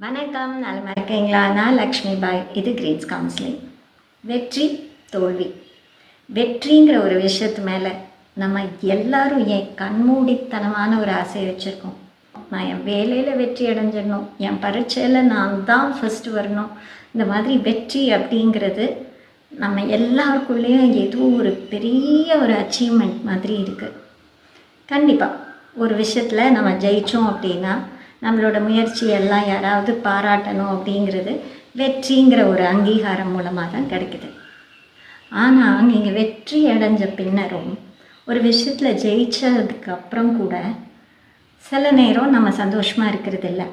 வணக்கம், நலமா இருக்கீங்களா? நான் லக்ஷ்மி பாய். இது கிரீன்ஸ் கவுன்சிலிங். வெற்றி தோல்வி, வெற்றிங்கிற ஒரு விஷயத்து மேலே நம்ம எல்லாரும் ஏன் கண்மூடித்தனமான ஒரு ஆசையை வச்சுருக்கோம். நான் என் வேலையில் வெற்றி அடைஞ்சிடணும், என் பரீட்சையில் நான் தான் ஃபஸ்ட்டு வரணும். இந்த மாதிரி வெற்றி அப்படிங்கிறது நம்ம எல்லாருக்குள்ளேயும் ஏதோ ஒரு பெரிய ஒரு அச்சீவ்மெண்ட் மாதிரி இருக்குது. கண்டிப்பாக ஒரு விஷயத்தில் நம்ம ஜெயித்தோம் அப்படின்னா நம்மளோட முயற்சியெல்லாம் யாராவது பாராட்டணும் அப்படிங்கிறது வெற்றிங்கிற ஒரு அங்கீகாரம் மூலமாக தான் கிடைக்குது. ஆனால் நீங்கள் வெற்றி அடைஞ்ச பின்னரும் ஒரு விஷயத்தில் ஜெயித்ததுக்கு அப்புறம் கூட சில நேரம் நம்ம சந்தோஷமாக இருக்கிறது இல்லை.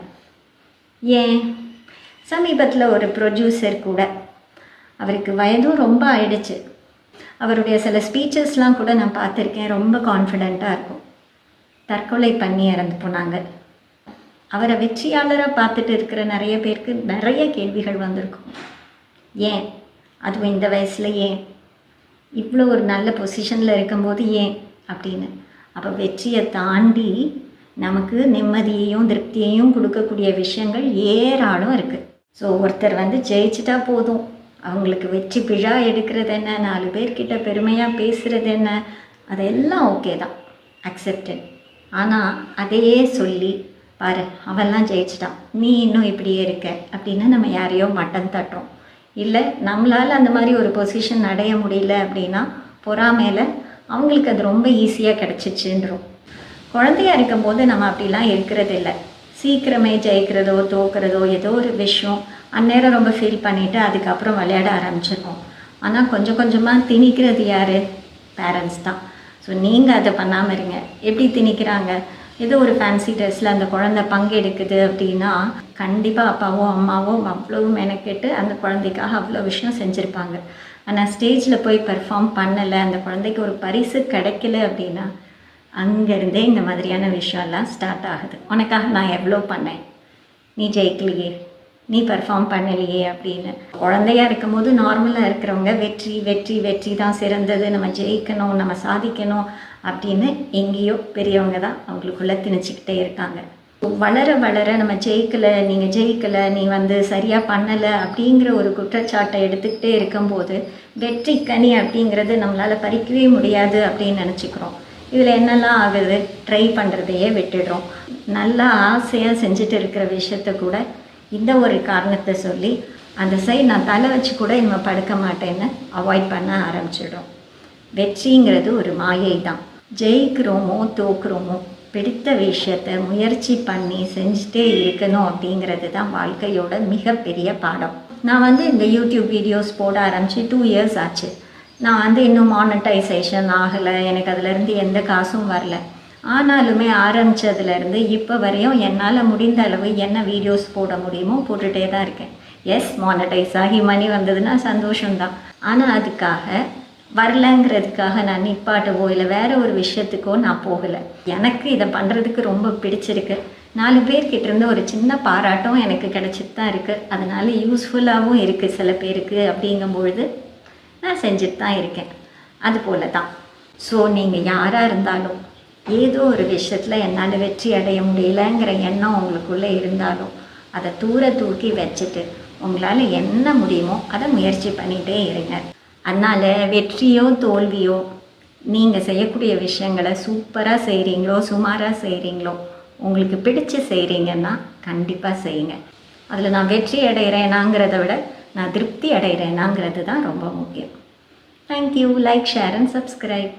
ஏன்? சமீபத்தில் ஒரு ப்ரொடியூசர் கூட, அவருக்கு வயதும் ரொம்ப ஆயிடுச்சு, அவருடைய சில ஸ்பீச்சஸ்லாம் கூட நான் பார்த்துருக்கேன், ரொம்ப கான்ஃபிடெண்ட்டாக இருக்கும். தற்கொலை பண்ணி இறந்து போனாங்க. அவரை வெற்றியாளராக பார்த்துட்டு இருக்கிற நிறைய பேருக்கு நிறைய கேள்விகள் வந்திருக்கும். ஏன்? அதுவும் இந்த வயசில் ஏன்? இவ்வளோ ஒரு நல்ல பொசிஷனில் இருக்கும்போது ஏன் அப்படின்னு. அப்போ வெற்றியை தாண்டி நமக்கு நிம்மதியையும் திருப்தியையும் கொடுக்கக்கூடிய விஷயங்கள் ஏராளம் இருக்குது. ஸோ ஒருத்தர் ஜெயிச்சிட்டா போதும், அவங்களுக்கு வெற்றி விழா எடுக்கிறது என்ன, 4 பேர்கிட்ட பெருமையாக பேசுகிறது என்ன, அதெல்லாம் ஓகே தான், அக்செப்டட். ஆனால் அதையே சொல்லி பாரு அவெல்லாம் ஜெயிச்சிட்டான், நீ இன்னும் இப்படியே இருக்க அப்படின்னு நம்ம யாரையோ மட்டம் தட்டுறோம். இல்லை நம்மளால் அந்த மாதிரி ஒரு பொசிஷன் அடைய முடியல அப்படின்னா பொறாமையில் அவங்களுக்கு அது ரொம்ப ஈஸியாக கிடச்சிச்சுன்றோம். குழந்தையாக இருக்கும்போது நம்ம அப்படிலாம் இருக்கிறது இல்லை. சீக்கிரமே ஜெயிக்கிறதோ தோக்கிறதோ ஏதோ ஒரு விஷயம் அந்நேரம் ரொம்ப ஃபீல் பண்ணிவிட்டு அதுக்கப்புறம் விளையாட ஆரம்பிச்சிருக்கோம். ஆனால் கொஞ்சம் கொஞ்சமாக திணிக்கிறது யார்? பேரண்ட்ஸ் தான். ஸோ நீங்கள் அதை பண்ணாமல் இருங்க. எப்படி திணிக்கிறாங்க? ஏதோ ஒரு ஃபேன்சி ட்ரெஸ்ஸில் அந்த குழந்தை பங்கெடுக்குது அப்படின்னா கண்டிப்பாக அப்பாவோ அம்மாவோ அவ்வளோ மெனக்கெட்டு அந்த குழந்தைக்காக அவ்வளோ விஷயம் செஞ்சுருப்பாங்க. ஆனால் ஸ்டேஜில் போய் பெர்ஃபார்ம் பண்ணலை, அந்த குழந்தைக்கு ஒரு பரிசு கிடைக்கல அப்படின்னா அங்கேருந்தே இந்த மாதிரியான விஷயம்லாம் ஸ்டார்ட் ஆகுது. உனக்காக நான் எவ்வளோ பண்ணேன், நீ ஜெயிக்கலையே, நீ பெர்ஃபார்ம் பண்ணலையே அப்படின்னு. குழந்தையாக இருக்கும்போது நார்மலாக இருக்கிறவங்க வெற்றி வெற்றி வெற்றி தான் சிறந்தது, நம்ம ஜெயிக்கணும், நம்ம சாதிக்கணும் அப்படின்னு எங்கேயோ பெரியவங்க தான் அவங்களுக்குள்ளே திணிச்சிக்கிட்டே இருக்காங்க. வளர வளர நம்ம ஜெயிக்கலை, நீங்கள் ஜெயிக்கலை, நீ சரியாக பண்ணலை அப்படிங்கிற ஒரு குற்றச்சாட்டை எடுத்துக்கிட்டே இருக்கும்போது வெற்றி கனி அப்படிங்கிறது நம்மளால் பறிக்கவே முடியாது அப்படின்னு நினச்சிக்கிறோம். இதில் என்னெல்லாம் ஆகுது? ட்ரை பண்ணுறதையே விட்டுடுறோம். நல்லா ஆசையாக செஞ்சுட்டு இருக்கிற விஷயத்த கூட இந்த ஒரு காரணத்தை சொல்லி அந்த சைடு நான் தலை வச்சு கூட இனிமேல் படுக்க மாட்டேன்னு அவாய்ட் பண்ண ஆரம்பிச்சிடுறோம். வெற்றிங்கிறது ஒரு மாயை தான். ஜெயிக்கிறோமோ தோக்குறோமோ பிடித்த விஷயத்தை முயற்சி பண்ணி செஞ்சுட்டே இருக்கணும் அப்படிங்கிறது தான் வாழ்க்கையோட மிகப்பெரிய பாடம். நான் இந்த யூடியூப் வீடியோஸ் போட ஆரம்பித்து 2 இயர்ஸ் ஆச்சு. நான் இன்னும் மானடைசேஷன் ஆகலை, எனக்கு அதிலேருந்து எந்த காசும் வரல. ஆனாலுமே ஆரம்பித்ததுலேருந்து இப்போ வரையும் என்னால் முடிந்த அளவு என்ன வீடியோஸ் போட முடியுமோ போட்டுகிட்டே தான் இருக்கேன். எஸ், மானடைஸ் ஆகி மணி வந்ததுன்னா சந்தோஷம்தான். ஆனால் அதுக்காக வரலங்கிறதுக்காக நான் நிப்பாட்டவோ இல்லை வேறு ஒரு விஷயத்துக்கோ நான் போகலை. எனக்கு இதை பண்ணுறதுக்கு ரொம்ப பிடிச்சிருக்கு. 4 பேர்கிட்டேருந்து ஒரு சின்ன பாராட்டும் எனக்கு கிடச்சிட்டு தான் இருக்குது. அதனால் யூஸ்ஃபுல்லாகவும் இருக்குது சில பேருக்கு. அப்படிங்கும்பொழுது நான் செஞ்சுட்டு தான் இருக்கேன். அதுபோல தான். ஸோ நீங்கள் யாராக இருந்தாலும் ஏதோ ஒரு விஷயத்தில் என்னால் வெற்றி அடைய முடியலைங்கிற எண்ணம் உங்களுக்குள்ளே இருந்தாலும் அதை தூக்கி வச்சுட்டு உங்களால் என்ன முடியுமோ அதை முயற்சி பண்ணிகிட்டே இருங்க. அதனால் வெற்றியோ தோல்வியோ நீங்கள் செய்யக்கூடிய விஷயங்களை சூப்பராக செய்கிறீங்களோ சுமாராக செய்கிறீங்களோ உங்களுக்கு பிடிச்சி செய்கிறீங்கன்னா கண்டிப்பாக செய்யுங்க. அதில் நான் வெற்றி அடைகிறேனாங்கிறத விட நான் திருப்தி அடைகிறேனாங்கிறது தான் ரொம்ப முக்கியம். Thank you. Like, share and subscribe.